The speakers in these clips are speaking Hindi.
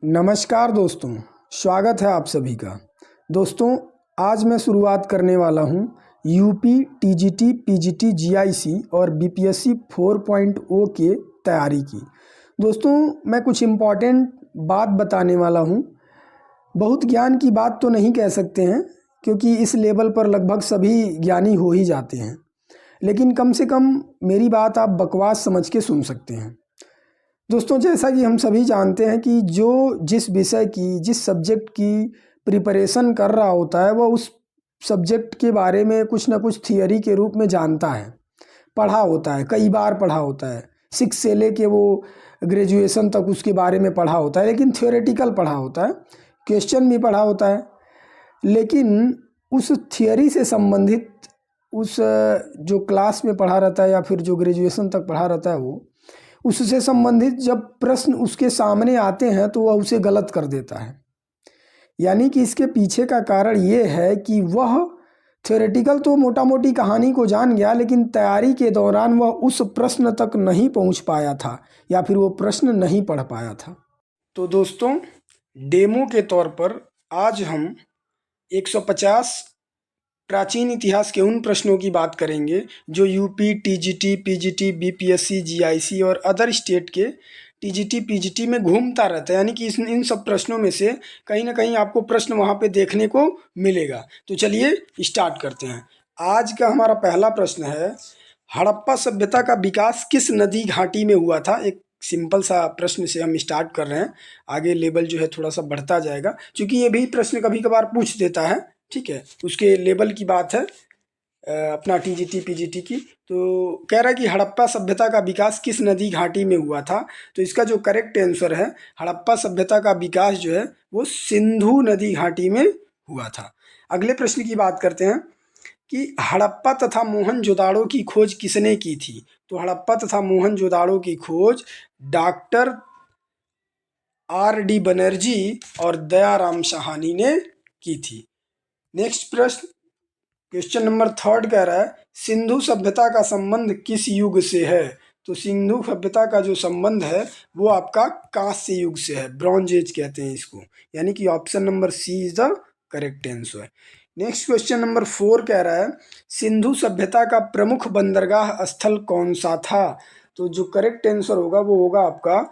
नमस्कार दोस्तों, स्वागत है आप सभी का। दोस्तों, आज मैं शुरुआत करने वाला हूं यूपी टीजीटी, पीजीटी, जीआईसी और बीपीएससी 4.0 के तैयारी की। दोस्तों, मैं कुछ इम्पॉर्टेंट बात बताने वाला हूं। बहुत ज्ञान की बात तो नहीं कह सकते हैं, क्योंकि इस लेवल पर लगभग सभी ज्ञानी हो ही जाते हैं, लेकिन कम से कम मेरी बात आप बकवास समझ के सुन सकते हैं। दोस्तों, जैसा कि हम सभी जानते हैं कि जो जिस विषय की, जिस सब्जेक्ट की प्रिपरेशन कर रहा होता है, वह उस सब्जेक्ट के बारे में कुछ ना कुछ थियरी के रूप में जानता है, पढ़ा होता है, कई बार पढ़ा होता है। 6 से लेके वो ग्रेजुएशन तक उसके बारे में पढ़ा होता है, लेकिन थियोरेटिकल पढ़ा होता है, क्वेश्चन भी पढ़ा होता है। लेकिन उस थियरी से संबंधित, उस जो क्लास में पढ़ा रहता है या फिर जो ग्रेजुएशन तक पढ़ा रहता है, वो उससे संबंधित जब प्रश्न उसके सामने आते हैं तो वह उसे गलत कर देता है। यानी कि इसके पीछे का कारण ये है कि वह थ्योरेटिकल तो मोटा मोटी कहानी को जान गया, लेकिन तैयारी के दौरान वह उस प्रश्न तक नहीं पहुंच पाया था या फिर वो प्रश्न नहीं पढ़ पाया था। तो दोस्तों, डेमो के तौर पर आज हम 150 प्राचीन इतिहास के उन प्रश्नों की बात करेंगे जो UP TGT, PGT, BPSC, GIC और अदर स्टेट के टीजीटी, पीजीटी में घूमता रहता है। यानी कि इन सब प्रश्नों में से कहीं ना कहीं आपको प्रश्न वहाँ पे देखने को मिलेगा। तो चलिए स्टार्ट करते हैं। आज का हमारा पहला प्रश्न है, हड़प्पा सभ्यता का विकास किस नदी घाटी में हुआ था। एक सिंपल सा प्रश्न से हम स्टार्ट कर रहे हैं, आगे लेवल जो है थोड़ा सा बढ़ता जाएगा, क्योंकि ये भी प्रश्न कभी कभार पूछ देता है। ठीक है, उसके लेवल की बात है अपना टीजीटी पीजीटी की। तो कह रहा है कि हड़प्पा सभ्यता का विकास किस नदी घाटी में हुआ था। तो इसका जो करेक्ट आंसर है, हड़प्पा सभ्यता का विकास जो है वो सिंधु नदी घाटी में हुआ था। अगले प्रश्न की बात करते हैं कि हड़प्पा तथा मोहनजोदाड़ो की खोज किसने की थी। तो हड़प्पा तथा मोहनजोदाड़ो की खोज डॉक्टर R.D. बनर्जी और दयाराम साहनी ने की थी। नेक्स्ट प्रश्न, क्वेश्चन नंबर 3 कह रहा है, सिंधु सभ्यता का संबंध किस युग से है। तो सिंधु सभ्यता का जो संबंध है वो आपका कांस्य युग से है, ब्रॉन्ज एज कहते हैं इसको। यानी कि option number C is the correct answer. Next question number 4 कह रहा है, सिंधु सभ्यता का प्रमुख बंदरगाह स्थल कौन सा था। तो जो करेक्ट आंसर होगा वो होगा आपका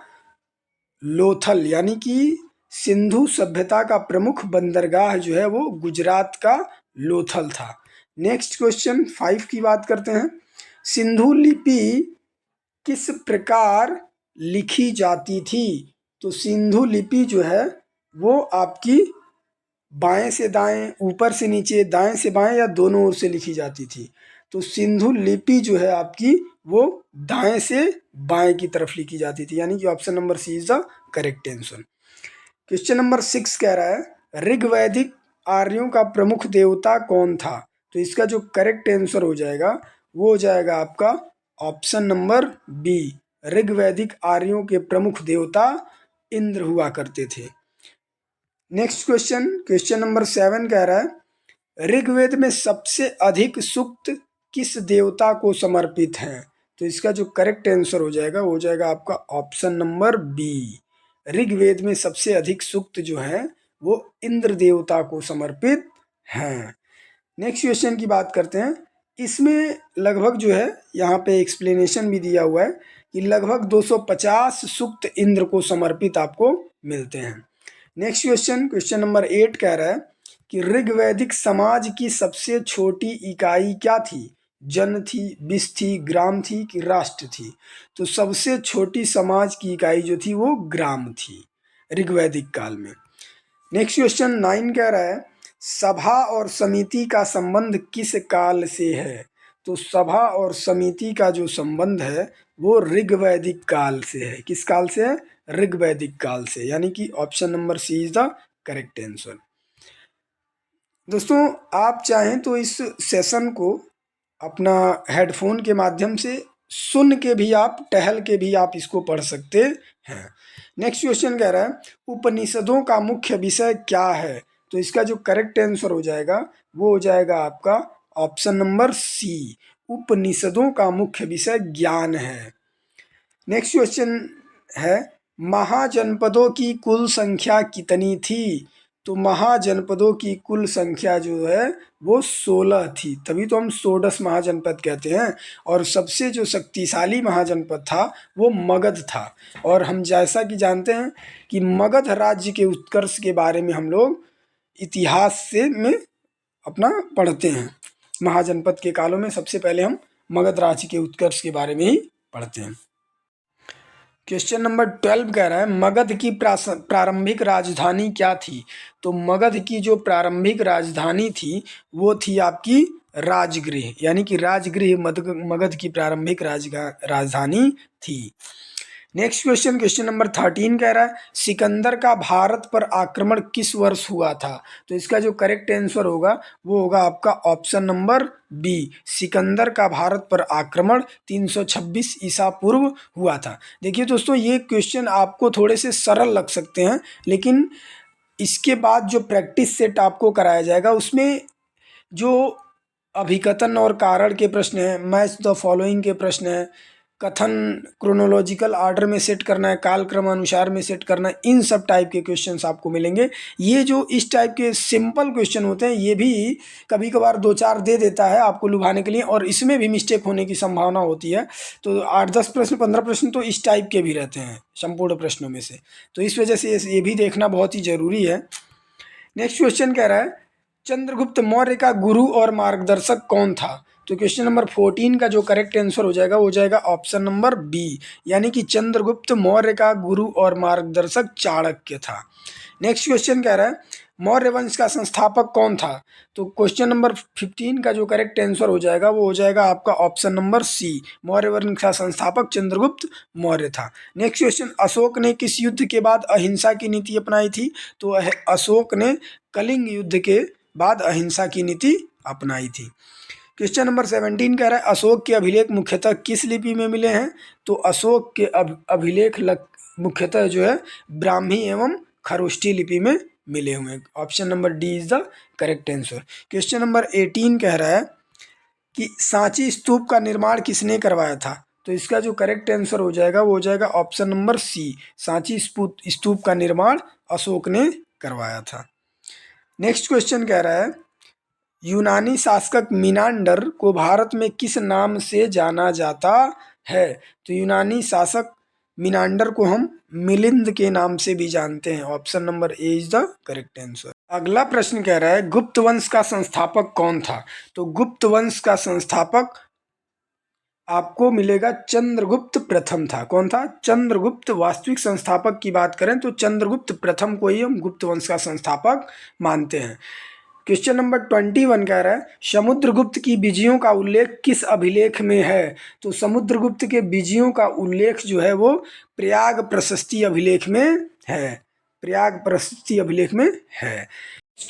लोथल। यानी कि सिंधु सभ्यता का प्रमुख बंदरगाह जो है वो गुजरात का लोथल था। नेक्स्ट क्वेश्चन 5 की बात करते हैं, सिंधु लिपि किस प्रकार लिखी जाती थी। तो सिंधु लिपि जो है वो आपकी बाएं से दाएं, ऊपर से नीचे, दाएं से बाएं या दोनों ओर से लिखी जाती थी। तो सिंधु लिपि जो है आपकी वो दाएं से बाएं की तरफ लिखी जाती थी। यानी कि option number C is the correct answer. Question number 6 कह रहा है, ऋग्वैदिक आर्यों का प्रमुख देवता कौन था। तो इसका जो करेक्ट आंसर हो जाएगा वो हो जाएगा आपका ऑप्शन नंबर बी, ऋग्वैदिक आर्यों के प्रमुख देवता इंद्र हुआ करते थे। नेक्स्ट क्वेश्चन, क्वेश्चन नंबर 7 कह रहा है, ऋग्वेद में सबसे अधिक सूक्त किस देवता को समर्पित है। तो इसका जो करेक्ट आंसर हो जाएगा वो हो जाएगा आपका ऑप्शन नंबर बी, ऋग्वेद में सबसे अधिक सूक्त जो है वो इंद्र देवता को समर्पित हैं। नेक्स्ट क्वेश्चन की बात करते हैं, इसमें लगभग जो है यहाँ पे एक्सप्लेनेशन भी दिया हुआ है कि लगभग 250 सूक्त इंद्र को समर्पित आपको मिलते हैं। नेक्स्ट क्वेश्चन, क्वेश्चन नंबर 8 कह रहा है कि ऋग्वैदिक समाज की सबसे छोटी इकाई क्या थी। जन थी, बिस थी, ग्राम थी कि राष्ट्र थी। तो सबसे छोटी समाज की इकाई जो थी वो ग्राम थी ऋग्वैदिक काल में। नेक्स्ट क्वेश्चन 9 कह रहा है, सभा और समिति का संबंध किस काल से है। तो सभा और समिति का जो संबंध है वो ऋग्वैदिक काल से है। किस काल से है? ऋग्वैदिक काल से। यानी कि option number C is the correct answer. दोस्तों, आप चाहें तो इस सेशन को अपना हेडफोन के माध्यम से सुन के भी, आप टहल के भी आप इसको पढ़ सकते हैं। नेक्स्ट क्वेश्चन कह रहा है, उपनिषदों का मुख्य विषय क्या है। तो इसका जो करेक्ट आंसर हो जाएगा वो हो जाएगा आपका ऑप्शन नंबर सी, उपनिषदों का मुख्य विषय ज्ञान है। नेक्स्ट क्वेश्चन है, महाजनपदों की कुल संख्या कितनी थी? तो महाजनपदों की कुल संख्या जो है वो 16 थी, तभी तो हम षोडश महाजनपद कहते हैं। और सबसे जो शक्तिशाली महाजनपद था वो मगध था। और हम जैसा कि जानते हैं कि मगध राज्य के उत्कर्ष के बारे में हम लोग इतिहास से में अपना पढ़ते हैं। महाजनपद के कालों में सबसे पहले हम मगध राज्य के उत्कर्ष के बारे में ही पढ़ते हैं। क्वेश्चन नंबर 12 कह रहा है मगध की प्रारंभिक राजधानी क्या थी? तो मगध की जो प्रारंभिक राजधानी थी वो थी आपकी राजगृह, यानी कि राजगृह मगध की प्रारंभिक राजधानी थी। नेक्स्ट क्वेश्चन, क्वेश्चन नंबर 13 कह रहा है सिकंदर का भारत पर आक्रमण किस वर्ष हुआ था? तो इसका जो करेक्ट आंसर होगा वो होगा आपका ऑप्शन नंबर बी, सिकंदर का भारत पर आक्रमण 326 ईसा पूर्व हुआ था। देखिए दोस्तों, ये क्वेश्चन आपको थोड़े से सरल लग सकते हैं, लेकिन इसके बाद जो प्रैक्टिस सेट आपको कराया जाएगा उसमें जो अभिकथन और कारण के प्रश्न हैं, मैच द फॉलोइंग के प्रश्न हैं, कथन क्रोनोलॉजिकल ऑर्डर में सेट करना है, काल क्रमानुसार में सेट करना है, इन सब टाइप के क्वेश्चंस आपको मिलेंगे। ये जो इस टाइप के सिंपल क्वेश्चन होते हैं ये भी कभी कभार 2-4 दे देता है आपको लुभाने के लिए, और इसमें भी मिस्टेक होने की संभावना होती है। तो 8-10 प्रश्न 15 प्रश्न तो इस टाइप के भी रहते हैं संपूर्ण प्रश्नों में से, तो इस वजह से ये भी देखना बहुत ही ज़रूरी है। नेक्स्ट क्वेश्चन कह रहा है चंद्रगुप्त मौर्य का गुरु और मार्गदर्शक कौन था? तो क्वेश्चन नंबर 14 का जो करेक्ट आंसर हो जाएगा वो जाएगा ऑप्शन नंबर बी, यानी कि चंद्रगुप्त मौर्य का गुरु और मार्गदर्शक चाणक्य था। नेक्स्ट क्वेश्चन कह रहा है मौर्य वंश का संस्थापक कौन था? तो क्वेश्चन नंबर 15 का जो करेक्ट आंसर हो जाएगा वो हो जाएगा आपका ऑप्शन नंबर सी, मौर्य वंश का संस्थापक चंद्रगुप्त मौर्य था। नेक्स्ट क्वेश्चन, अशोक ने किस युद्ध के बाद अहिंसा की नीति अपनाई थी? तो अशोक ने कलिंग युद्ध के बाद अहिंसा की नीति अपनाई थी। क्वेश्चन नंबर 17 कह रहा है अशोक के अभिलेख मुख्यतः किस लिपि में मिले हैं? तो अशोक के अभिलेख मुख्यतः जो है ब्राह्मी एवं खरोष्ठी लिपि में मिले हुए हैं। Option number D is the correct answer. Question number 18 कह रहा है कि सांची स्तूप का निर्माण किसने करवाया था? तो इसका जो करेक्ट आंसर हो जाएगा वो हो जाएगा ऑप्शन नंबर सी, सांची स्तूप का निर्माण अशोक ने करवाया था। नेक्स्ट क्वेश्चन कह रहा है यूनानी शासक मिनांडर को भारत में किस नाम से जाना जाता है? तो यूनानी शासक मिनांडर को हम मिलिंद के नाम से भी जानते हैं। Option number A is the correct answer. अगला प्रश्न कह रहा है गुप्त वंश का संस्थापक कौन था? तो गुप्त वंश का संस्थापक आपको मिलेगा चंद्रगुप्त प्रथम था। कौन था? चंद्रगुप्त। वास्तविक संस्थापक की बात करें तो चंद्रगुप्त प्रथम को ही हम गुप्त वंश का संस्थापक मानते हैं। क्वेश्चन नंबर 21 कह रहा है समुद्रगुप्त की विजयों का उल्लेख किस अभिलेख में है? तो समुद्रगुप्त के विजयों का उल्लेख जो है वो प्रयाग प्रशस्ति अभिलेख में है, प्रयाग प्रशस्ति अभिलेख में है।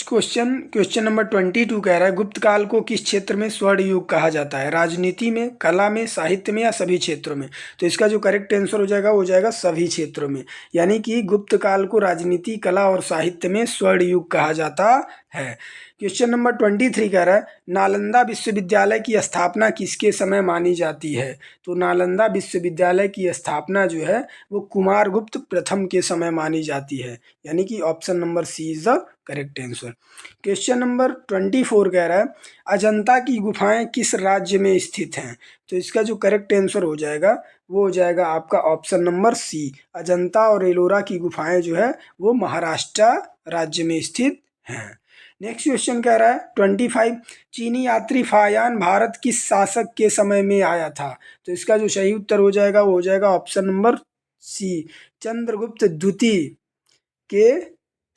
क्वेश्चन, क्वेश्चन नंबर 22 कह रहा है गुप्त काल को किस क्षेत्र में स्वर्ण युग कहा जाता है? राजनीति में, कला में, साहित्य में या सभी क्षेत्रों में? तो इसका जो करेक्ट आंसर हो जाएगा वो हो जाएगा सभी क्षेत्रों में, यानी कि गुप्त काल को राजनीति, कला और साहित्य में स्वर्ण युग कहा जाता है। क्वेश्चन नंबर 23 कह रहा है नालंदा विश्वविद्यालय की स्थापना किसके समय मानी जाती है? तो नालंदा विश्वविद्यालय की स्थापना जो है वो कुमारगुप्त प्रथम के समय मानी जाती है, यानी कि option number C is the correct answer. Question number 24 कह रहा है अजंता की गुफाएं किस राज्य में स्थित हैं? तो इसका जो करेक्ट आंसर हो जाएगा वो हो जाएगा आपका ऑप्शन नंबर सी, अजंता और एलोरा की गुफाएं जो है वो महाराष्ट्र राज्य में स्थित हैं। नेक्स्ट क्वेश्चन कह रहा है 25 चीनी यात्री फायान भारत किस शासक के समय में आया था? तो इसका जो सही उत्तर हो जाएगा वो हो जाएगा ऑप्शन नंबर सी, चंद्रगुप्त द्वितीय के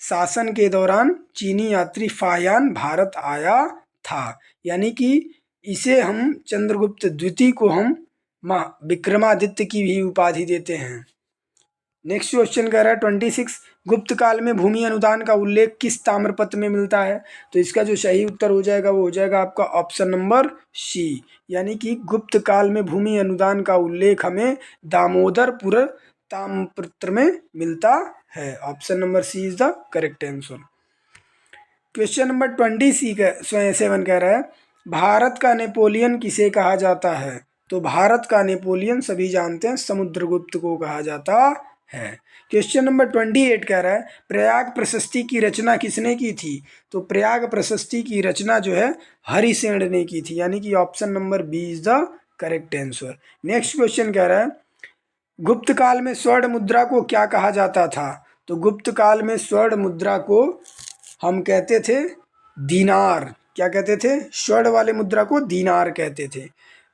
शासन के दौरान चीनी यात्री फायान भारत आया था, यानी कि इसे हम चंद्रगुप्त द्वितीय को हम विक्रमादित्य की भी उपाधि देते हैं। नेक्स्ट क्वेश्चन कह रहा है 26 गुप्त काल में भूमि अनुदान का उल्लेख किस ताम्रपत्र में मिलता है? तो इसका जो सही उत्तर हो जाएगा वो हो जाएगा आपका ऑप्शन नंबर सी, यानी कि गुप्त काल में भूमि अनुदान का उल्लेख हमें दामोदरपुर ताम्रपत्र में मिलता है। Option number C is the correct answer. Question number 27 कह रहा है भारत का नेपोलियन किसे कहा जाता है? तो भारत का नेपोलियन सभी जानते हैं समुद्रगुप्त को कहा जाता है। क्वेश्चन नंबर 28 कह रहा है प्रयाग प्रशस्ति की रचना किसने की थी? तो प्रयाग प्रशस्ति की रचना जो है हरिसेन ने की थी, यानी कि option number B is the correct answer. Next question कह रहा है गुप्त काल में स्वर्ण मुद्रा को क्या कहा जाता था? तो गुप्त काल में स्वर्ण मुद्रा को हम कहते थे दीनार। क्या कहते थे? स्वर्ण वाले मुद्रा को दीनार कहते थे।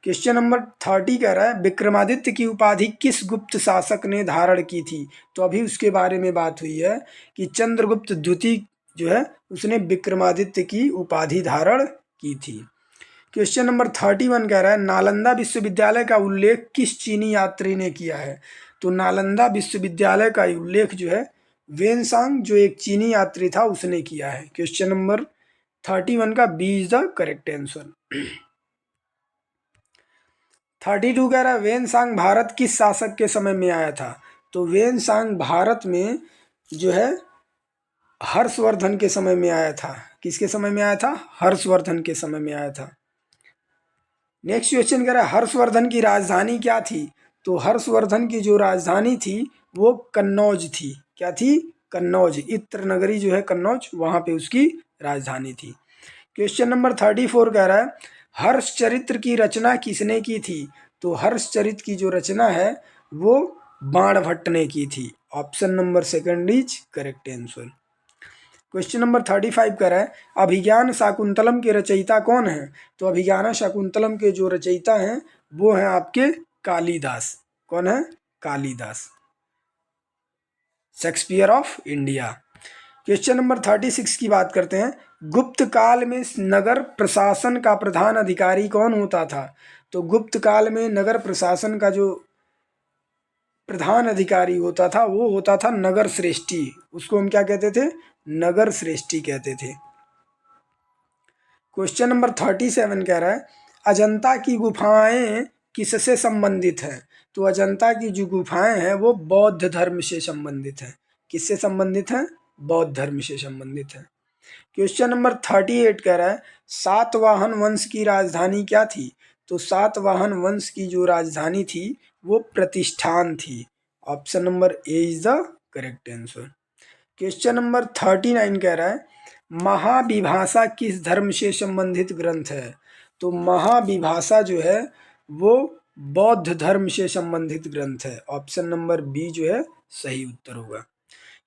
क्वेश्चन नंबर 30 कह रहा है विक्रमादित्य की उपाधि किस गुप्त शासक ने धारण की थी? तो अभी उसके बारे में बात हुई है कि चंद्रगुप्त द्वितीय जो है उसने विक्रमादित्य की उपाधि धारण की थी। क्वेश्चन नंबर 31 कह रहा है नालंदा विश्वविद्यालय का उल्लेख किस चीनी यात्री ने किया है? तो नालंदा विश्वविद्यालय का उल्लेख जो है वेनसांग जो एक चीनी यात्री था उसने किया है। क्वेश्चन नंबर 31 का B is the correct answer. 32 कह रहा है वेनसांग भारत किस शासक के समय में आया था? तो वेनसांग भारत में जो है हर्षवर्धन के समय में आया था। किसके समय में आया था? हर्षवर्धन के समय में आया था। नेक्स्ट क्वेश्चन कह रहा है हर्षवर्धन की राजधानी क्या थी? तो हर्षवर्धन की जो राजधानी थी वो कन्नौज थी। क्या थी? कन्नौज। इत्र नगरी जो है कन्नौज, वहां पे उसकी राजधानी थी। क्वेश्चन नंबर 34 कह रहा है हर्षचरित्र की रचना किसने की थी? तो हर्षचरित्र की जो रचना है वो बाणभट्ट ने की थी। Option number second is correct answer. Question number 35 कह रहा है अभिज्ञान शाकुंतलम के रचयिता कौन है? तो अभिज्ञान शाकुंतलम के जो रचयिता हैं वो हैं आपके कालिदास। कौन है? Kalidas, Shakespeare of India. Question number 36 की बात करते हैं गुप्त काल में नगर प्रशासन का प्रधान अधिकारी कौन होता था? तो गुप्त काल में नगर प्रशासन का जो प्रधान अधिकारी होता था वो होता था नगर श्रेष्ठी। उसको हम क्या कहते थे? नगर श्रेष्ठी कहते थे। क्वेश्चन नंबर 37 कह रहा है अजंता की गुफाएं किससे संबंधित हैं? तो अजंता की जो गुफाएं हैं वो बौद्ध धर्म से संबंधित हैं। किससे संबंधित हैं? बौद्ध धर्म से संबंधित है। क्वेश्चन नंबर 38 कह रहा है सातवाहन वंश की राजधानी क्या थी? तो सातवाहन वंश की जो राजधानी थी वो प्रतिष्ठान थी। Option number A is the correct answer. Question number 39 कह रहा है महाविभाषा किस धर्म से संबंधित ग्रंथ है? तो महाविभाषा जो है वो बौद्ध धर्म से संबंधित ग्रंथ है। ऑप्शन नंबर बी जो है सही उत्तर होगा।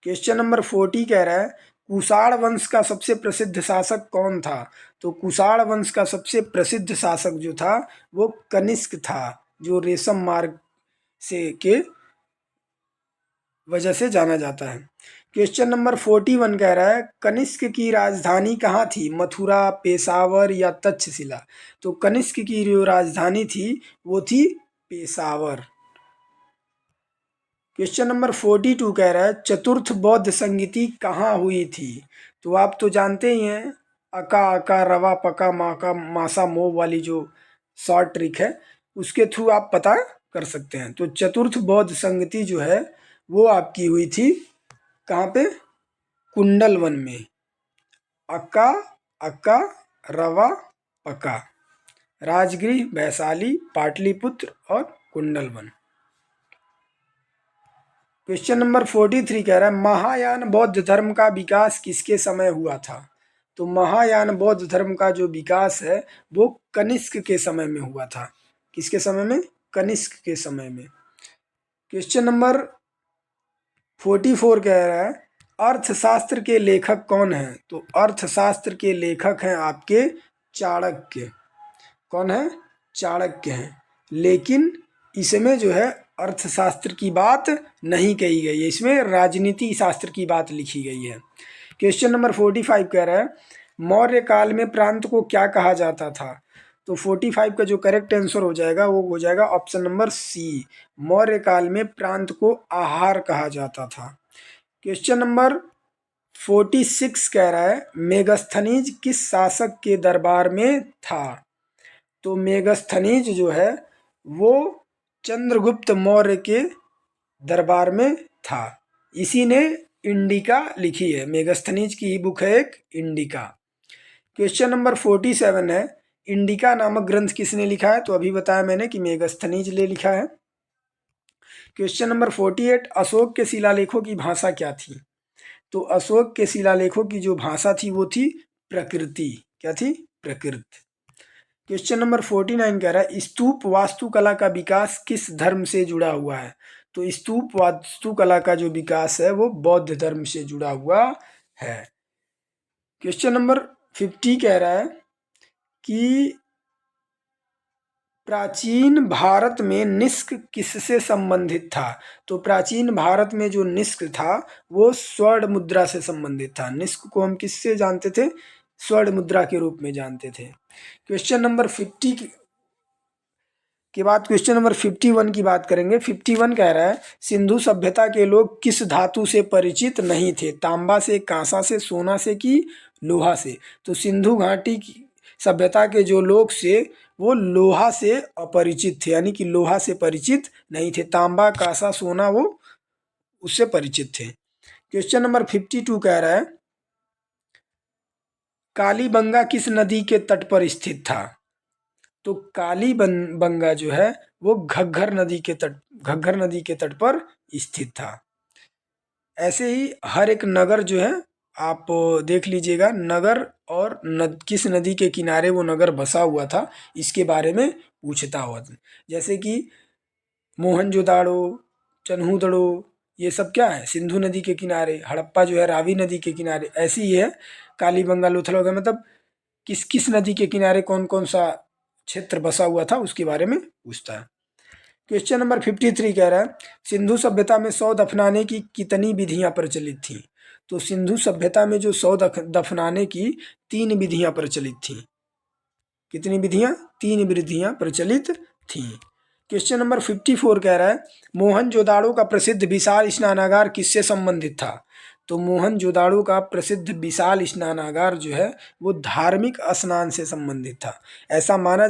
क्वेश्चन नंबर 40 कह रहा है कुषाण वंश का सबसे प्रसिद्ध शासक कौन था? तो कुषाण वंश का सबसे प्रसिद्ध शासक जो था वो कनिष्क था, जो रेशम मार्ग से के वजह से जाना जाता है। क्वेश्चन नंबर 41 कह रहा है कनिष्क की राजधानी कहाँ थी? मथुरा, पेशावर या तक्षशिला? तो कनिष्क की जो राजधानी थी वो थी पेशावर। क्वेश्चन नंबर 42 कह रहा है चतुर्थ बौद्ध संगीति कहाँ हुई थी? तो आप तो जानते ही हैं अका अका रवा पका माका मासा मो वाली जो शॉर्ट ट्रिक है उसके थ्रू आप पता कर सकते हैं। तो चतुर्थ बौद्ध संगति जो है वो आपकी हुई थी कहाँ पे? कुंडल वन में। अक्का अक्का रवा पका, राजगृह, वैशाली, पाटलिपुत्र और कुंडल वन। क्वेश्चन नंबर 43 कह रहा है महायान बौद्ध धर्म का विकास किसके समय हुआ था? तो महायान बौद्ध धर्म का जो विकास है वो कनिष्क के समय में हुआ था। किसके समय में? कनिष्क के समय में। क्वेश्चन नंबर 44 कह रहा है अर्थशास्त्र के लेखक कौन हैं? तो अर्थशास्त्र के लेखक हैं आपके चाणक्य। कौन है? चाणक्य हैं। लेकिन इसमें जो है अर्थशास्त्र की बात नहीं कही गई है, इसमें राजनीति शास्त्र की बात लिखी गई है। क्वेश्चन नंबर 45 कह रहा है मौर्य काल में प्रांत को क्या कहा जाता था? तो 45 का जो करेक्ट आंसर हो जाएगा वो हो जाएगा ऑप्शन नंबर सी, मौर्य काल में प्रांत को आहार कहा जाता था। क्वेश्चन नंबर 46 कह रहा है मेगस्थनीज किस शासक के दरबार में था? तो मेगस्थनीज जो है वो चंद्रगुप्त मौर्य के दरबार में था। इसी ने इंडिका लिखी है। मेगस्थनीज की ही बुक है एक इंडिका। क्वेश्चन नंबर 47 है इंडिका नामक ग्रंथ किसने लिखा है? तो अभी बताया मैंने कि मेगस्थनीज ने लिखा है। क्वेश्चन नंबर 48, अशोक के शिलालेखों की भाषा क्या थी? तो अशोक के शिलालेखों की जो भाषा थी वो थी प्रकृति। क्या थी? प्रकृति। क्वेश्चन नंबर 49 कह रहा है स्तूप वास्तुकला का विकास किस धर्म से जुड़ा हुआ है? तो स्तूप वास्तुकला का जो विकास है वो बौद्ध धर्म से जुड़ा हुआ है। क्वेश्चन नंबर 50 कह रहा है कि प्राचीन भारत में निष्क किससे संबंधित था? तो प्राचीन भारत में जो निष्क था वो स्वर्ण मुद्रा से संबंधित था। निष्क को हम किससे जानते थे? स्वर्ण मुद्रा के रूप में जानते थे। क्वेश्चन नंबर 50 के बाद क्वेश्चन नंबर 51 की बात करेंगे। 51 कह रहा है सिंधु सभ्यता के लोग किस धातु से परिचित नहीं थे? तांबा से, कांसा से, सोना से कि लोहा से? तो सिंधु घाटी की सभ्यता के जो लोग से वो लोहा से अपरिचित थे, यानी कि लोहा से परिचित नहीं थे। तांबा, कांसा, सोना वो उससे परिचित थे। क्वेश्चन नंबर 52 कह रहा है कालीबंगा किस नदी के तट पर स्थित था? तो कालीबंगा जो है वो घग्घर नदी के तट पर स्थित था। ऐसे ही हर एक नगर जो है आप देख लीजिएगा, नगर और किस नदी के किनारे वो नगर बसा हुआ था इसके बारे में पूछता हुआ था। जैसे कि मोहनजोदाड़ो, चन्हूदड़ो, ये सब क्या है? सिंधु नदी के किनारे। हड़प्पा जो है रावी नदी के किनारे। ऐसी ही है कालीबंगा, लोथल, मतलब किस किस नदी के किनारे कौन कौन सा क्षेत्र बसा हुआ था उसके बारे में पूछता है। क्वेश्चन नंबर 53 कह रहा है सिंधु सभ्यता में शव दफनाने की कितनी विधियां प्रचलित थी? तो सिंधु सभ्यता में जो शव दफनाने की 3 विधियां प्रचलित थी। कितनी विधियां? 3 विधियां प्रचलित थी। क्वेश्चन नंबर 54 कह रहा है मोहनजोदाड़ो का प्रसिद्ध विशाल स्नानागार किससे संबंधित था? तो मोहनजोदाड़ो का प्रसिद्ध विशाल स्नानागार जो है वो धार्मिक स्नान से संबंधित था। ऐसा माना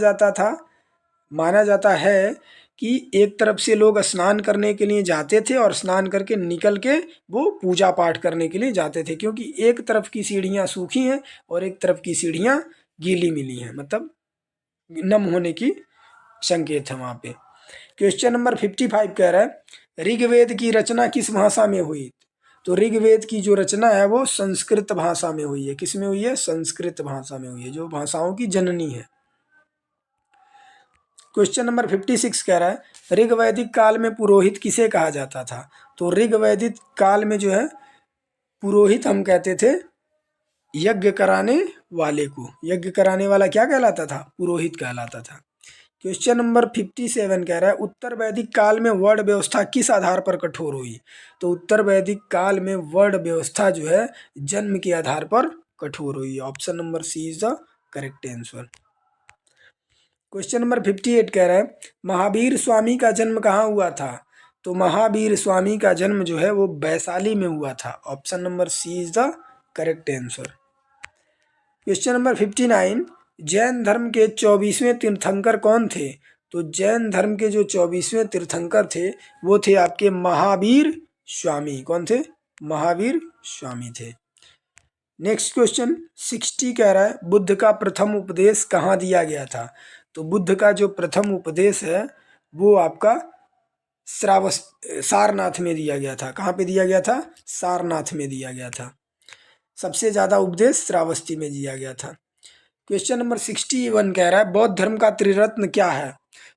जाता है कि एक तरफ से लोग स्नान करने के लिए जाते थे और स्नान करके निकल के वो पूजा पाठ करने के लिए जाते थे, क्योंकि एक तरफ की सीढ़ियाँ सूखी हैं और एक तरफ की सीढ़ियाँ गीली मिली हैं, मतलब नम होने की संकेत है वहाँ पे। क्वेश्चन नंबर 55 कह रहा है ऋग्वेद की रचना किस भाषा में हुई? तो ऋग्वेद की जो रचना है वो संस्कृत भाषा में हुई है। किस में हुई है? संस्कृत भाषा में हुई है, जो भाषाओं की जननी है। क्वेश्चन नंबर 56 कह रहा है ऋग्वैदिक काल में पुरोहित किसे कहा जाता था? तो ऋग्वैदिक काल में जो है पुरोहित हम कहते थे यज्ञ कराने वाले को। यज्ञ कराने वाला क्या कहलाता था? पुरोहित कहलाता था। क्वेश्चन नंबर 57 कह रहा है उत्तर वैदिक काल में वर्ण व्यवस्था किस आधार पर कठोर हुई? तो उत्तर वैदिक काल में वर्ण व्यवस्था जो है जन्म के आधार पर कठोर हुई। Option number C is the correct answer. Question number 58 कह रहा है महावीर स्वामी का जन्म कहाँ हुआ था? तो महावीर स्वामी का जन्म जो है वो वैशाली में हुआ था। Option number C is the correct answer. Question number 59 Jain धर्म के 24वें तीर्थंकर कौन थे? तो जैन धर्म के जो 24वें तीर्थंकर थे वो थे आपके महावीर स्वामी। कौन थे? महावीर स्वामी थे। नेक्स्ट क्वेश्चन 60 कह रहा है बुद्ध का प्रथम उपदेश कहाँ दिया गया था? तो बुद्ध का जो प्रथम उपदेश है वो आपका सारनाथ में दिया गया था। कहाँ पे दिया गया था? सारनाथ में दिया गया था। सबसे ज़्यादा उपदेश श्रावस्ती में दिया गया था। क्वेश्चन नंबर 61 कह रहा है बौद्ध धर्म का त्रिरत्न क्या है?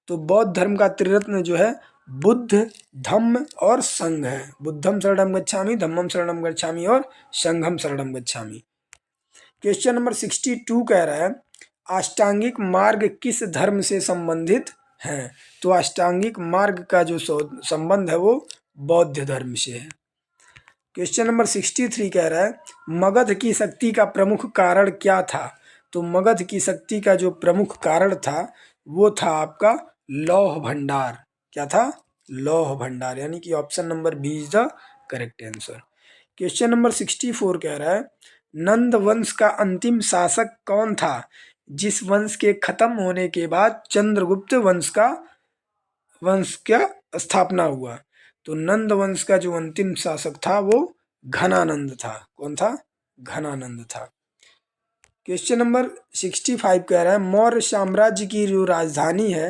तो बौद्ध धर्म का त्रिरत्न जो है बुद्ध, धम्म और संघ है। बुद्धम शरणम गच्छामि, धम्मम शरणम गच्छामि और संघम शरणम गच्छामि। क्वेश्चन नंबर 62 कह रहा है अष्टांगिक मार्ग किस धर्म से संबंधित है? तो अष्टांगिक मार्ग का जो संबंध है वो बौद्ध धर्म से है। क्वेश्चन नंबर 63 कह रहा है मगध की शक्ति का प्रमुख कारण क्या था? तो मगध की शक्ति का जो प्रमुख कारण था वो था आपका लौह भंडार। क्या था? लौह भंडार, यानी कि option number B is the correct answer. Question number 64 कह रहा है नंद वंश का अंतिम शासक कौन था जिस वंश के खत्म होने के बाद चंद्रगुप्त वंश का स्थापना हुआ? तो नंद वंश का जो अंतिम शासक था वो घनानंद था। कौन था? घनानंद था। क्वेश्चन नंबर 65 कह रहा है मौर्य साम्राज्य की जो राजधानी है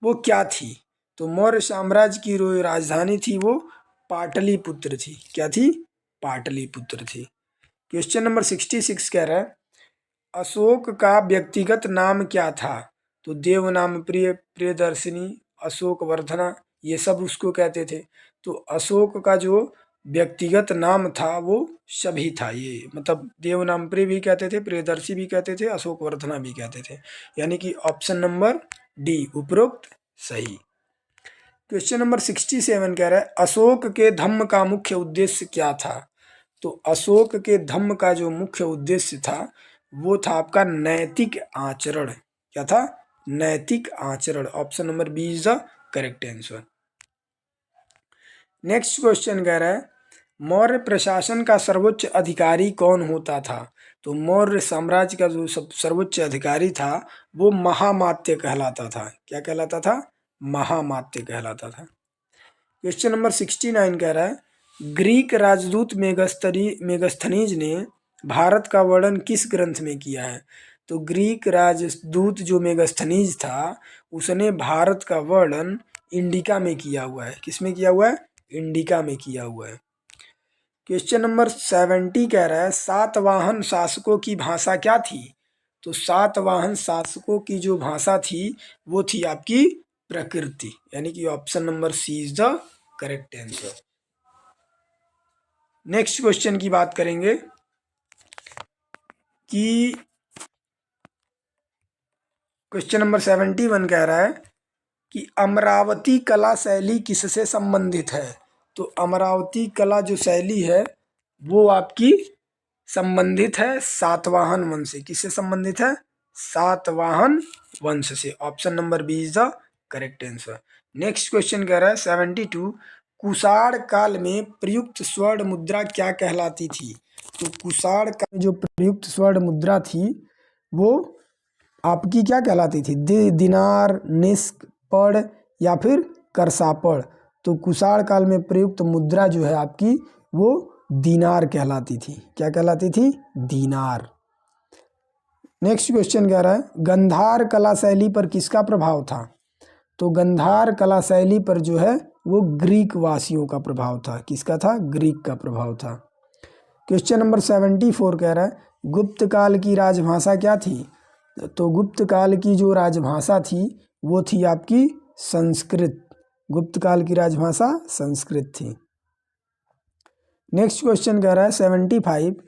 वो क्या थी? तो मौर्य साम्राज्य की जो राजधानी थी वो पाटलिपुत्र थी। क्या थी? पाटलिपुत्र थी। क्वेश्चन नंबर 66 कह रहा है अशोक का व्यक्तिगत नाम क्या था? तो देवनाम प्रिय, प्रियदर्शिनी, अशोक वर्धना, ये सब उसको कहते थे। तो अशोक का जो व्यक्तिगत नाम था वो सभी था। ये मतलब देवनाम प्रिय भी कहते थे, प्रियदर्शी भी कहते थे, अशोक वर्धना भी कहते थे। यानी कि ऑप्शन नंबर डी उपरोक्त सही। क्वेश्चन नंबर 67 कह रहा है अशोक के धम्म का मुख्य उद्देश्य क्या था? तो अशोक के धम्म का जो मुख्य उद्देश्य था वो था आपका नैतिक आचरण। क्या था? नैतिक आचरण। Option number B is the correct answer. Next question कह रहा है मौर्य प्रशासन का सर्वोच्च अधिकारी कौन होता था? तो मौर्य साम्राज्य का जो सर्वोच्च अधिकारी था वो महामात्य कहलाता था। क्या कहलाता था? महामात्य कहलाता था। क्वेश्चन नंबर 69 कह रहा है ग्रीक राजदूत मेगस्थनीज ने भारत का वर्णन किस ग्रंथ में किया है? तो ग्रीक राजदूत जो मेगस्थनीज था उसने भारत का वर्णन इंडिका में किया हुआ है। किस में किया हुआ है? इंडिका में किया हुआ है। क्वेश्चन नंबर 70 कह रहा है सातवाहन शासकों की भाषा क्या थी? तो सातवाहन शासकों की जो भाषा थी वो थी आपकी प्रकृति। यानी कि option number C is the correct answer. Next question की बात करेंगे कि क्वेश्चन नंबर 71 कह रहा है कि अमरावती कला शैली किससे संबंधित है? तो अमरावती कला जो शैली है वो आपकी संबंधित है सातवाहन वंश से। किससे संबंधित है? सातवाहन वंश से। Option number B is the correct answer. Next question कह रहा है 72 कुषाण काल में प्रयुक्त स्वर्ण मुद्रा क्या कहलाती थी? तो कुषाण काल में जो प्रयुक्त स्वर्ण मुद्रा थी वो आपकी क्या कहलाती थी? दिनार, निस्क, पड़ या फिर करसापड़। तो कुषाण काल में प्रयुक्त मुद्रा जो है आपकी वो दीनार कहलाती थी। क्या कहलाती थी? दीनार। नेक्स्ट क्वेश्चन कह रहा है गंधार कला शैली पर किसका प्रभाव था? तो गंधार कला शैली पर जो है वो ग्रीक वासियों का प्रभाव था। किसका था? ग्रीक का प्रभाव था। क्वेश्चन नंबर 74 कह रहा है गुप्त काल की राजभाषा क्या थी? तो गुप्त काल की जो राजभाषा थी वो थी आपकी संस्कृत। गुप्त काल की राजभाषा संस्कृत थी। नेक्स्ट क्वेश्चन कह रहा है 75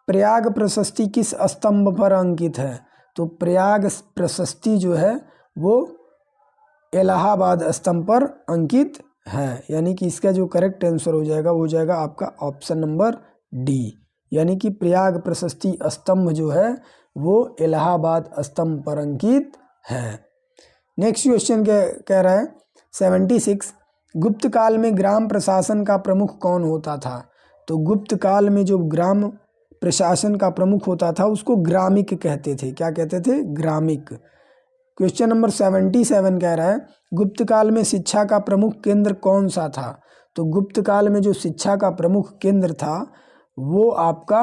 प्रयाग प्रशस्ति किस स्तंभ पर अंकित है? तो प्रयाग प्रशस्ति जो है वो इलाहाबाद स्तंभ पर अंकित है। यानी कि इसका जो करेक्ट आंसर हो जाएगा वो हो जाएगा आपका ऑप्शन नंबर डी। यानी कि प्रयाग प्रशस्ति स्तंभ जो है वो इलाहाबाद स्तंभ पर अंकित है। नेक्स्ट क्वेश्चन कह रहा है 76 गुप्त काल में ग्राम प्रशासन का प्रमुख कौन होता था? तो गुप्त काल में जो ग्राम प्रशासन का प्रमुख होता था उसको ग्रामिक कहते थे। क्या कहते थे? ग्रामिक। क्वेश्चन नंबर 77 कह रहा है गुप्त काल में शिक्षा का प्रमुख केंद्र कौन सा था? तो गुप्त काल में जो शिक्षा का प्रमुख केंद्र था वो आपका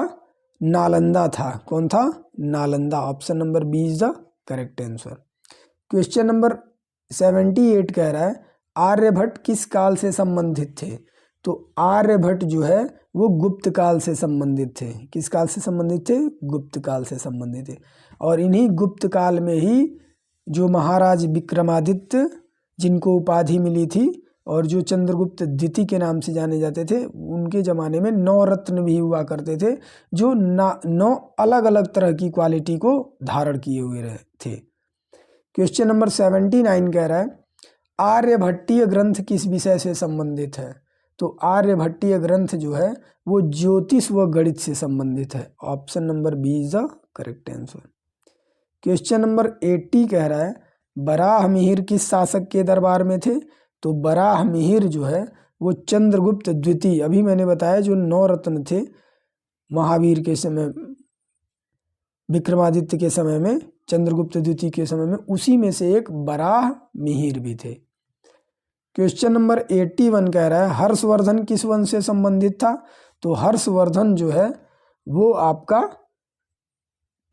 नालंदा था। कौन था? Nalanda. Option number B is the correct answer. Question number 78 कह रहा है आर्यभट्ट किस काल से संबंधित थे? तो आर्यभट्ट जो है वो गुप्त काल से संबंधित थे। किस काल से संबंधित थे? गुप्त काल से संबंधित थे। और इन्हीं गुप्त काल में ही जो महाराज विक्रमादित्य जिनको उपाधि मिली थी और जो चंद्रगुप्त द्वितीय के नाम से जाने जाते थे उनके ज़माने में 9 रत्न भी हुआ करते थे जो 9 अलग अलग तरह की क्वालिटी को धारण किए हुए थे। क्वेश्चन नंबर 79 कह रहा है आर्यभट्टीय ग्रंथ किस विषय से संबंधित है? तो आर्यभट्टीय ग्रंथ जो है वो ज्योतिष व गणित से संबंधित है। Option number B is the correct answer. Question number 80 कह रहा है बराह मिहिर किस शासक के दरबार में थे? तो बराह मिहिर जो है वो चंद्रगुप्त द्वितीय, अभी मैंने बताया जो 9 रत्न थे महावीर के समय, विक्रमादित्य के समय में, चंद्रगुप्त द्वितीय के समय में, उसी में से एक बराह मिहिर भी थे। क्वेश्चन नंबर 81 कह रहा है हर्षवर्धन किस वंश से संबंधित था? तो हर्षवर्धन जो है वो आपका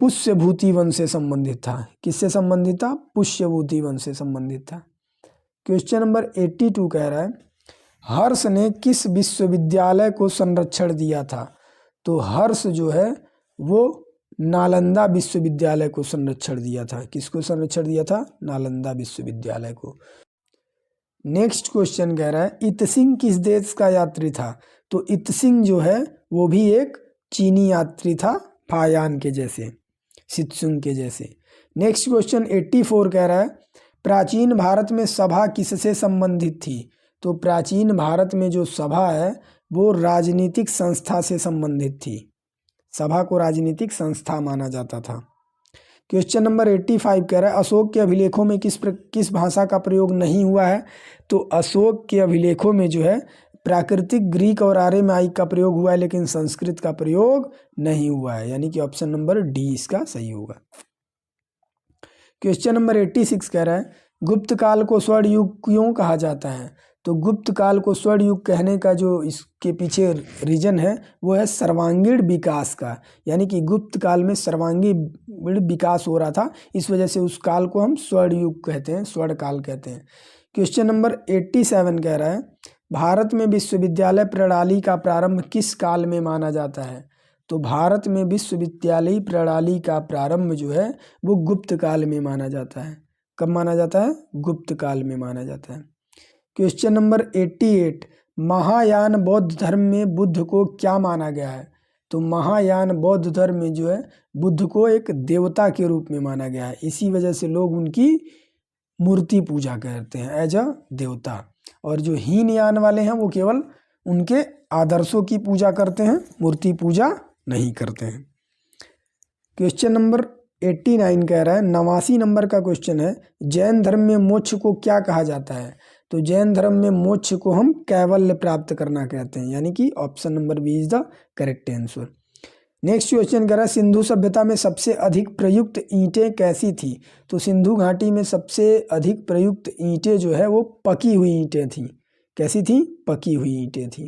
पुष्यभूति वंश से संबंधित था। किससे संबंधित था? पुष्यभूति वंश से संबंधित था। क्वेश्चन नंबर 82 कह रहा है हर्ष ने किस विश्वविद्यालय को संरक्षण दिया था। तो हर्ष जो है वो नालंदा विश्वविद्यालय को संरक्षण दिया था। किसको संरक्षण दिया था? नालंदा विश्वविद्यालय को। नेक्स्ट क्वेश्चन कह रहा है इत्सिंग किस देश का यात्री था। तो इत्सिंग जो है वो भी एक चीनी यात्री था, फायान के जैसे, शित्सुंग के जैसे। नेक्स्ट क्वेश्चन 84 कह रहा है प्राचीन भारत में सभा किससे संबंधित थी। तो प्राचीन भारत में जो सभा है वो राजनीतिक संस्था से संबंधित थी। सभा को राजनीतिक संस्था माना जाता था। क्वेश्चन नंबर 85 कह रहा है अशोक के अभिलेखों में किस भाषा का प्रयोग नहीं हुआ है। तो अशोक के अभिलेखों में जो है प्राकृतिक ग्रीक और आर्यमाइक का प्रयोग हुआ है, लेकिन संस्कृत का प्रयोग नहीं हुआ है, यानी कि ऑप्शन नंबर डी इसका सही होगा। क्वेश्चन नंबर 86 कह रहा है गुप्त काल को स्वर्ण युग क्यों कहा जाता है। तो गुप्त काल को स्वर्ण युग कहने का जो इसके पीछे रीजन है वो है सर्वांगीण विकास का, यानी कि गुप्त काल में सर्वांगीण विकास हो रहा था, इस वजह से उस काल को हम स्वर्ण युग कहते हैं, स्वर्ण काल कहते हैं। क्वेश्चन नंबर 87 कह रहा है भारत में विश्वविद्यालय प्रणाली का प्रारंभ किस काल में माना जाता है। तो भारत में विश्वविद्यालय प्रणाली का प्रारंभ जो है वो गुप्त काल में माना जाता है। कब माना जाता है? गुप्त काल में माना जाता है। क्वेश्चन नंबर 88 महायान बौद्ध धर्म में बुद्ध को क्या माना गया है। तो महायान बौद्ध धर्म में जो है बुद्ध को एक देवता के रूप में माना गया है, इसी वजह से लोग उनकी मूर्ति पूजा करते हैं एज अ देवता। और जो हीनयान वाले हैं वो केवल उनके आदर्शों की पूजा करते हैं, मूर्ति पूजा नहीं करते हैं। क्वेश्चन नंबर 89 कह रहा है 89 नंबर का क्वेश्चन है जैन धर्म में मोक्ष को क्या कहा जाता है। तो जैन धर्म में मोक्ष को हम कैवल्य प्राप्त करना कहते हैं, यानी कि option number B is the correct answer. Next question कह रहा है सिंधु सभ्यता में सबसे अधिक प्रयुक्त ईंटें कैसी थी। तो सिंधु घाटी में सबसे अधिक प्रयुक्त ईंटें जो है वो पकी हुई ईंटें थी। कैसी थी? पकी हुई ईंटें थी।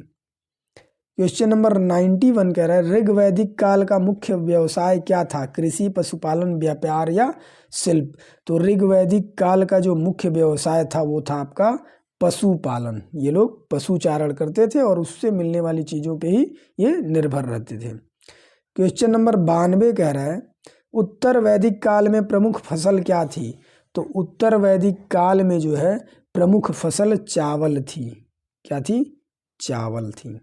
क्वेश्चन नंबर 91 कह रहा है ऋग वैदिक काल का मुख्य व्यवसाय क्या था। कृषि, पशुपालन, व्यापार या शिल्प। तो ऋग वैदिक काल का जो मुख्य व्यवसाय था वो था आपका पशुपालन। ये लोग पशुचारण करते थे और उससे मिलने वाली चीज़ों पे ही ये निर्भर रहते थे। क्वेश्चन नंबर 92 कह रहा है उत्तर वैदिक काल में प्रमुख फसल क्या थी। तो उत्तर वैदिक काल में जो है प्रमुख फसल चावल थी। क्या थी? चावल थी।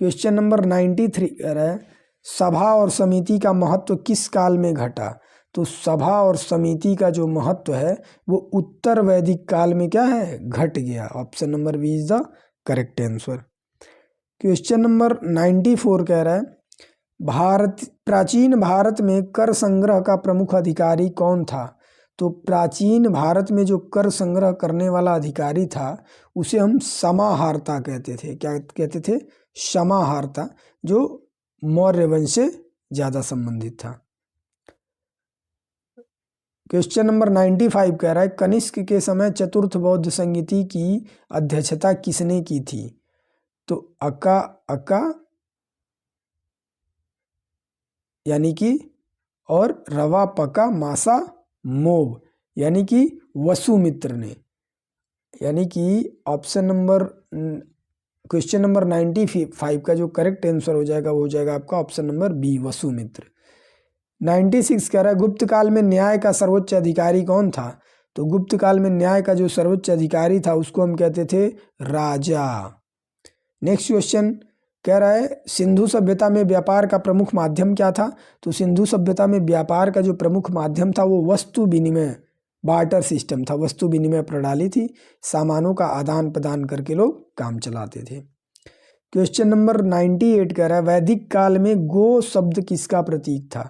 क्वेश्चन नंबर 93 कह रहा है सभा और समिति का महत्व किस काल में घटा। तो सभा और समिति का जो महत्व है वो उत्तर वैदिक काल में क्या है? घट गया। Option number B is the correct answer. Question number 94 कह रहा है प्राचीन भारत में कर संग्रह का प्रमुख अधिकारी कौन था। तो प्राचीन भारत में जो कर संग्रह करने वाला अधिकारी था उसे हम समाहर्ता कहते थे। क्या कहते थे? समाहर्ता, जो मौर्य वंश से ज़्यादा संबंधित था। क्वेश्चन नंबर 95 कह रहा है कनिष्क के समय चतुर्थ बौद्ध संगीति की अध्यक्षता किसने की थी। तो अका यानी कि और रवा पका मासा मोब यानी कि वसुमित्र ने, यानी कि ऑप्शन नंबर क्वेश्चन नंबर 95 का जो करेक्ट आंसर हो जाएगा वो हो जाएगा आपका ऑप्शन नंबर बी वसुमित्र। 96 कह रहा है गुप्त काल में न्याय का सर्वोच्च अधिकारी कौन था। तो गुप्त काल में न्याय का जो सर्वोच्च अधिकारी था उसको हम कहते थे राजा। नेक्स्ट क्वेश्चन कह रहा है सिंधु सभ्यता में व्यापार का प्रमुख माध्यम क्या था। तो सिंधु सभ्यता में व्यापार का जो प्रमुख माध्यम था वो वस्तु विनिमय, बार्टर सिस्टम था। वस्तु विनिमय प्रणाली थी, सामानों का आदान प्रदान करके लोग काम चलाते थे। क्वेश्चन नंबर 98 कह रहा है वैदिक काल में गो शब्द किसका प्रतीक था।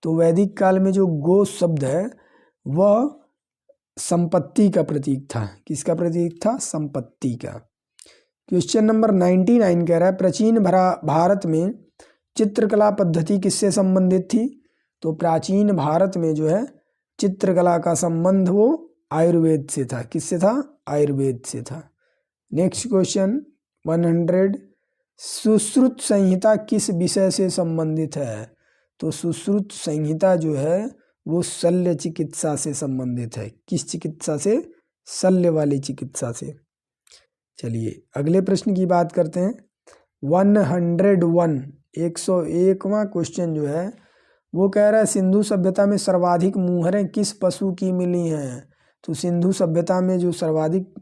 तो वैदिक काल में जो गो शब्द है वह संपत्ति का प्रतीक था। किसका प्रतीक था? संपत्ति का। क्वेश्चन नंबर 99 कह रहा है प्राचीन भारत में चित्रकला पद्धति किससे संबंधित थी। तो प्राचीन भारत में जो है चित्रकला का संबंध वो आयुर्वेद से था। किससे था? आयुर्वेद से था। नेक्स्ट क्वेश्चन 100 सुश्रुत संहिता किस विषय से संबंधित है। तो सुश्रुत संहिता जो है वो शल्य चिकित्सा से संबंधित है। किस चिकित्सा से? शल्य वाली चिकित्सा से। चलिए अगले प्रश्न की बात करते हैं। 101वां क्वेश्चन जो है वो कह रहा है सिंधु सभ्यता में सर्वाधिक मुहरें किस पशु की मिली हैं। तो सिंधु सभ्यता में जो सर्वाधिक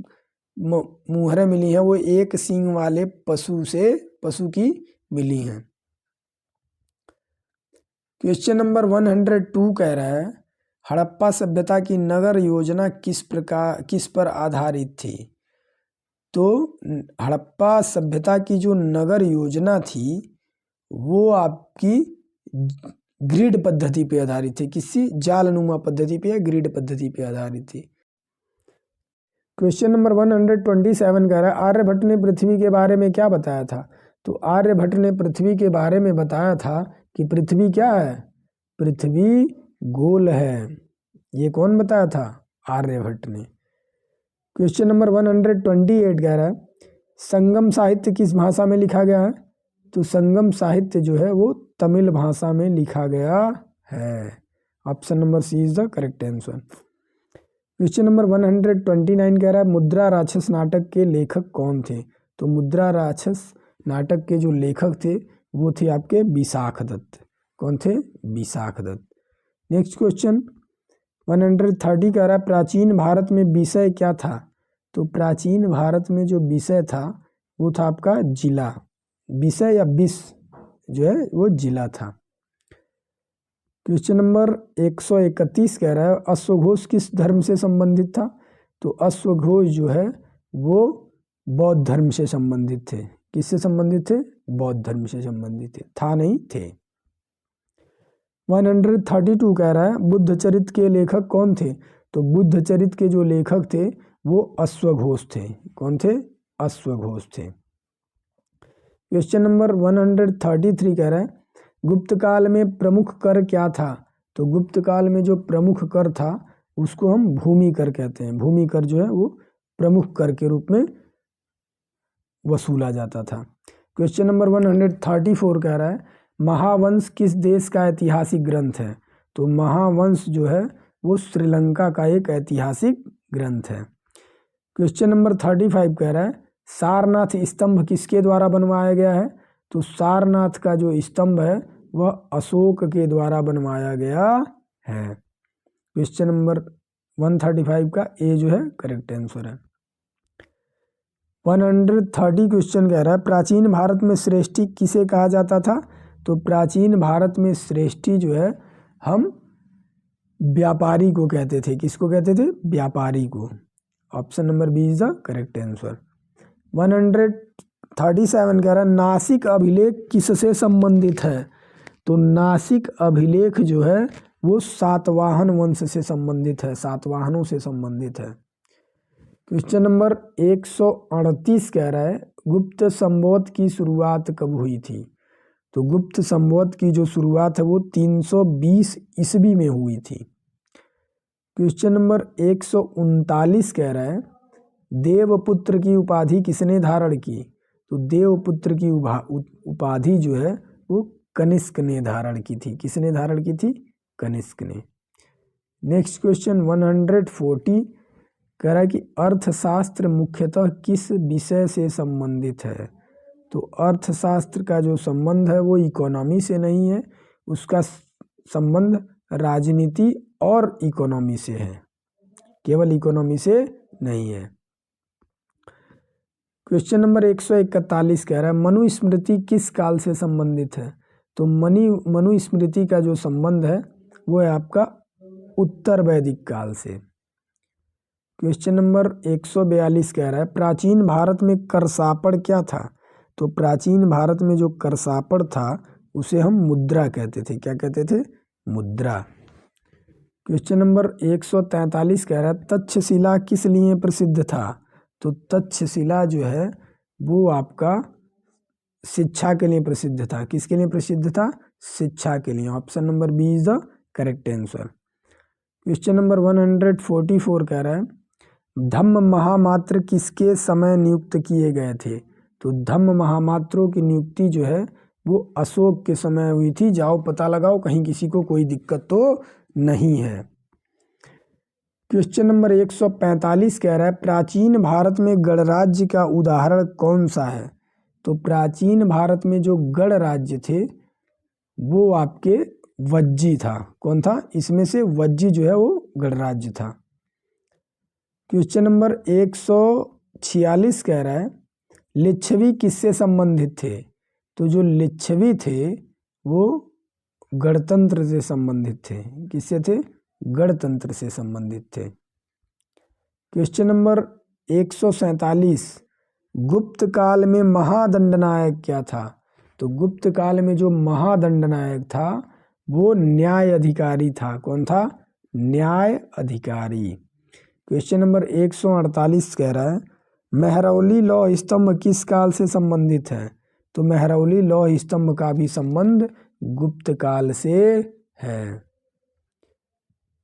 मुहरें मिली हैं वो एक सींग वाले पशु की मिली हैं। क्वेश्चन नंबर 102 कह रहा है हड़प्पा सभ्यता की नगर योजना किस पर आधारित थी। तो हड़प्पा सभ्यता की जो नगर योजना थी वो आपकी ग्रिड पद्धति पे आधारित थी। किसी जालनुमा पद्धति पे या ग्रिड पद्धति पे आधारित थी। क्वेश्चन नंबर 127 कह रहा है आर्यभट्ट ने पृथ्वी के बारे में क्या बताया था। तो आर्यभट्ट ने पृथ्वी के बारे में बताया था कि पृथ्वी क्या है, पृथ्वी गोल है। ये कौन बताया था, आर्यभट्ट ने। क्वेश्चन नंबर 128 कह रहा है संगम साहित्य किस भाषा में लिखा गया है। तो संगम साहित्य जो है वो तमिल भाषा में लिखा गया है। Option number C is the correct answer. Question number 129 कह रहा है मुद्रा राक्षस नाटक के लेखक कौन थे। तो मुद्रा राक्षस नाटक के जो लेखक थे वो थे आपके विशाख दत्त। कौन थे, विशाख दत्त। नेक्स्ट क्वेश्चन 130 कह रहा है प्राचीन भारत में विषय क्या था। तो प्राचीन भारत में जो विषय था वो था आपका जिला। विषय या विष जो है वो जिला था। क्वेश्चन नंबर 131 कह रहा है अश्वघोष किस धर्म से संबंधित था। तो अश्वघोष जो है वो बौद्ध धर्म से संबंधित थे। किससे संबंधित थे, बौद्ध धर्म से संबंधित थे, था नहीं थे। 132 कह रहा है बुद्ध चरित्र के लेखक कौन थे। तो बुद्ध चरित्र के जो लेखक थे वो अश्वघोष थे। कौन थे, अश्वघोष थे। क्वेश्चन नंबर 133 कह रहा है गुप्त काल में प्रमुख कर क्या था। तो गुप्त काल में जो प्रमुख कर था उसको हम भूमि कर कहते हैं। भूमि कर जो है वो प्रमुख कर के रूप में वसूला जाता था। क्वेश्चन नंबर 134 कह रहा है महावंश किस देश का ऐतिहासिक ग्रंथ है। तो महावंश जो है वो श्रीलंका का एक ऐतिहासिक ग्रंथ है। क्वेश्चन नंबर 35 कह रहा है सारनाथ स्तंभ किसके द्वारा बनवाया गया है। तो सारनाथ का जो स्तंभ है वह अशोक के द्वारा बनवाया गया है। क्वेश्चन नंबर 135 का ए जो है करेक्ट आंसर है। 130 क्वेश्चन कह रहा है प्राचीन भारत में श्रेष्ठी किसे कहा जाता था। तो प्राचीन भारत में श्रेष्ठी जो है हम व्यापारी को कहते थे। किसको कहते थे, व्यापारी को। Option number B is the correct answer. 137 कह रहा है नासिक अभिलेख किससे संबंधित है। तो नासिक अभिलेख जो है वो सातवाहन वंश से संबंधित है, सातवाहनों से संबंधित है। क्वेश्चन नंबर 138 कह रहा है गुप्त संवत की शुरुआत कब हुई थी। तो गुप्त संवत की जो शुरुआत है वो 320 ईस्वी में हुई थी। क्वेश्चन नंबर 139 कह रहा है देवपुत्र की उपाधि किसने धारण की। तो देवपुत्र की उपाधि जो है वो कनिष्क ने धारण की थी। किसने धारण की थी, कनिष्क ने। नेक्स्ट क्वेश्चन 140 कह रहा है कि अर्थशास्त्र मुख्यतः किस विषय से संबंधित है। तो अर्थशास्त्र का जो संबंध है वो इकोनॉमी से नहीं है, उसका संबंध राजनीति और इकोनॉमी से है, केवल इकोनॉमी से नहीं है। क्वेश्चन नंबर 141 कह रहा है मनुस्मृति किस काल से संबंधित है। तो मनुस्मृति का जो संबंध है वो है आपका उत्तर वैदिक काल से। क्वेश्चन नंबर 142 कह रहा है प्राचीन भारत में करसापड़ क्या था। तो प्राचीन भारत में जो करसापड़ था उसे हम मुद्रा कहते थे। क्या कहते थे, मुद्रा। क्वेश्चन नंबर 143 कह रहा है तक्षशिला किस लिए प्रसिद्ध था। तो तक्षशिला जो है वो आपका शिक्षा के लिए प्रसिद्ध था। किसके लिए प्रसिद्ध था, शिक्षा के लिए। Option number B is the correct answer. Question number 144 कह रहा है धम्म महामात्र किसके समय नियुक्त किए गए थे। तो धम्म महामात्रों की नियुक्ति जो है वो अशोक के समय हुई थी। जाओ पता लगाओ कहीं किसी को कोई दिक्कत तो नहीं है। क्वेश्चन नंबर 145 कह रहा है प्राचीन भारत में गणराज्य का उदाहरण कौन सा है। तो प्राचीन भारत में जो गणराज्य थे वो आपके वज्जी था। कौन था? इसमें से वज्जी जो है वो गणराज्य था। क्वेश्चन नंबर 146 कह रहा है लिच्छवी किससे संबंधित थे। तो जो लिच्छवी थे वो गणतंत्र से संबंधित थे। किससे थे? गणतंत्र से संबंधित थे। क्वेश्चन नंबर 147 गुप्त काल में महादंडनायक क्या था। तो गुप्त काल में जो महादंडनायक था वो न्याय अधिकारी था। कौन था? न्याय अधिकारी। क्वेश्चन नंबर 148 कह रहा है मेहरौली लौह स्तंभ किस काल से संबंधित है। तो मेहरौली लौह स्तंभ का भी संबंध गुप्त काल से है।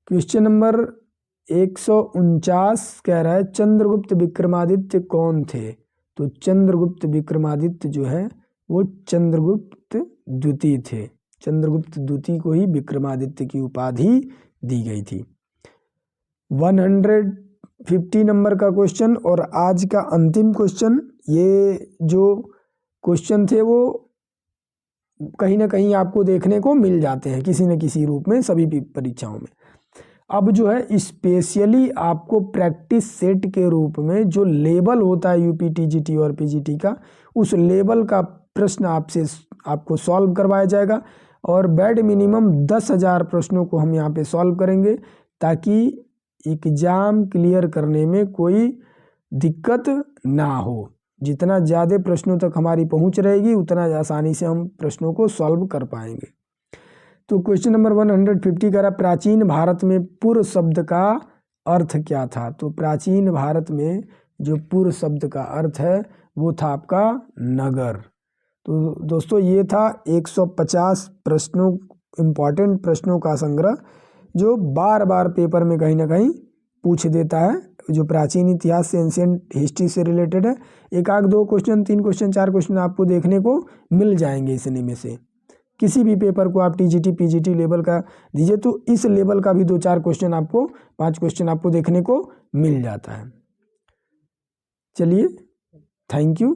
क्वेश्चन नंबर 149 कह रहा है चंद्रगुप्त विक्रमादित्य कौन थे। तो चंद्रगुप्त विक्रमादित्य जो है वो चंद्रगुप्त द्वितीय थे। चंद्रगुप्त द्वितीय को ही विक्रमादित्य की उपाधि दी गई थी। 150 नंबर का क्वेश्चन और आज का अंतिम क्वेश्चन। ये जो क्वेश्चन थे वो कहीं ना कहीं आपको देखने को मिल जाते हैं किसी न किसी रूप में सभी परीक्षाओं में। अब जो है स्पेशली आपको प्रैक्टिस सेट के रूप में जो लेवल होता है यूपी टीजीटी और पीजीटी का, उस लेवल का प्रश्न आपको सॉल्व करवाया जाएगा और बैड मिनिमम 10,000 प्रश्नों को हम यहाँ पे सॉल्व करेंगे ताकि एग्जाम क्लियर करने में कोई दिक्कत ना हो। जितना ज़्यादा प्रश्नों तक हमारी पहुँच रहेगी उतना आसानी से हम प्रश्नों को सॉल्व कर पाएंगे। तो क्वेश्चन नंबर 150 कह रहा प्राचीन भारत में पुर शब्द का अर्थ क्या था। तो प्राचीन भारत में जो पुर शब्द का अर्थ है वो था आपका नगर। तो दोस्तों ये था 150 प्रश्नों इम्पॉर्टेंट प्रश्नों का संग्रह जो बार बार पेपर में कहीं ना कहीं पूछ देता है, जो प्राचीन इतिहास से एंशिएंट हिस्ट्री से रिलेटेड है। एक आध 2 क्वेश्चन 3 क्वेश्चन 4 क्वेश्चन आपको देखने को मिल जाएंगे इसने में से। किसी भी पेपर को आप टीजीटी पीजीटी लेवल का दीजिए तो इस लेवल का भी 2-4 क्वेश्चन आपको 5 क्वेश्चन आपको देखने को मिल जाता है। चलिए, थैंक यू।